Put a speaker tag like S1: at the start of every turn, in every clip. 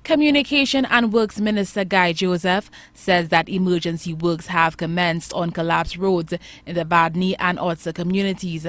S1: Communication and Works Minister Guy Joseph says that emergency works have commenced on collapsed roads in the Badni and Otsa communities.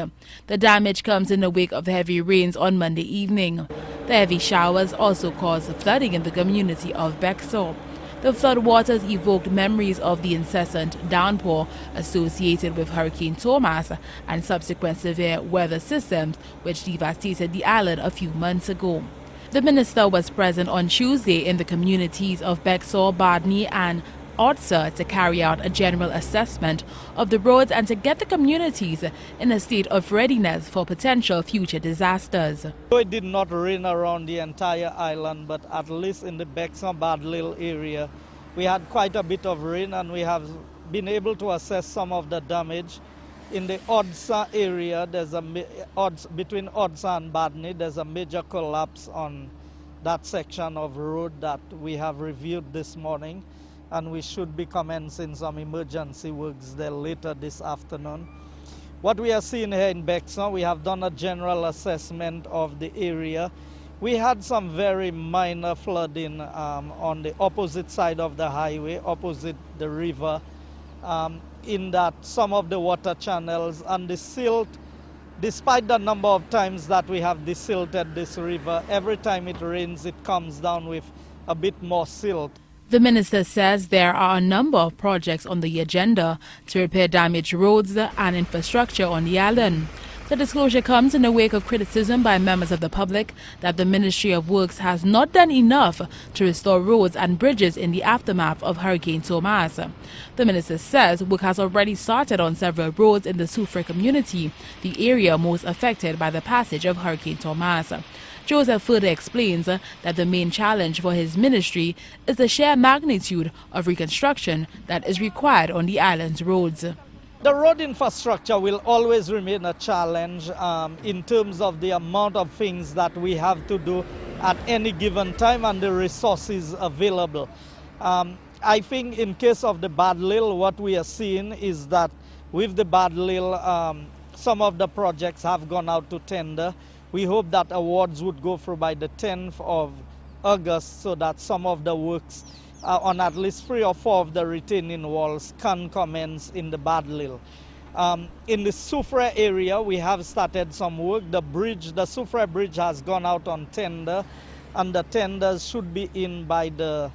S1: The damage comes in the wake of the heavy rains on Monday evening. The heavy showers also caused flooding in the community of Bexor. The floodwaters evoked memories of the incessant downpour associated with Hurricane Thomas and subsequent severe weather systems which devastated the island a few months ago. The minister was present on Tuesday in the communities of Bexor, Badni and Otsa to carry out a general assessment of the roads and to get the communities in a state of readiness for potential future disasters.
S2: It did not rain around the entire island, but at least in the Bexor Badlil area, we had quite a bit of rain and we have been able to assess some of the damage. In the Otsa area, between Otsa and Badni, there's a major collapse on that section of road that we have reviewed this morning, and we should be commencing some emergency works there later this afternoon. What we are seeing here in Bexor, we have done a general assessment of the area. We had some very minor flooding on the opposite side of the highway, opposite the river, in that some of the water channels and the silt, despite the number of times that we have desilted this river, every time it rains it comes down with a bit more silt.
S1: The minister says there are a number of projects on the agenda to repair damaged roads and infrastructure on the island. The disclosure comes in the wake of criticism by members of the public that the Ministry of Works has not done enough to restore roads and bridges in the aftermath of Hurricane Thomas. The minister says work has already started on several roads in the Soufrière community, the area most affected by the passage of Hurricane Thomas. Joseph further explains that the main challenge for his ministry is the sheer magnitude of reconstruction that is required on the island's roads.
S2: The road infrastructure will always remain a challenge in terms of the amount of things that we have to do at any given time and the resources available. I think in case of the Badlil, what we are seeing is that with the Badlil, some of the projects have gone out to tender. We hope that awards would go through by the 10th of August so that some of the works on at least 3 or 4 of the retaining walls can commence in the Badlil. In the Soufrière area, we have started some work. The Soufrière bridge has gone out on tender, and the tenders should be in by the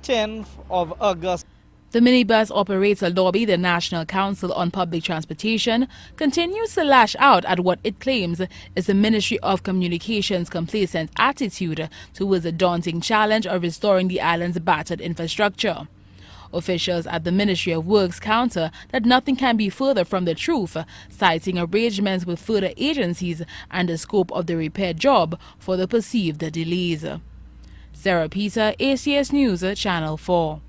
S2: 10th of August.
S1: The minibus operator lobby the National Council on Public Transportation continues to lash out at what it claims is the Ministry of Communications' complacent attitude towards the daunting challenge of restoring the island's battered infrastructure. Officials at the Ministry of Works counter that nothing can be further from the truth, citing arrangements with further agencies and the scope of the repair job for the perceived delays. Sarah Peter, ACS News, Channel 4.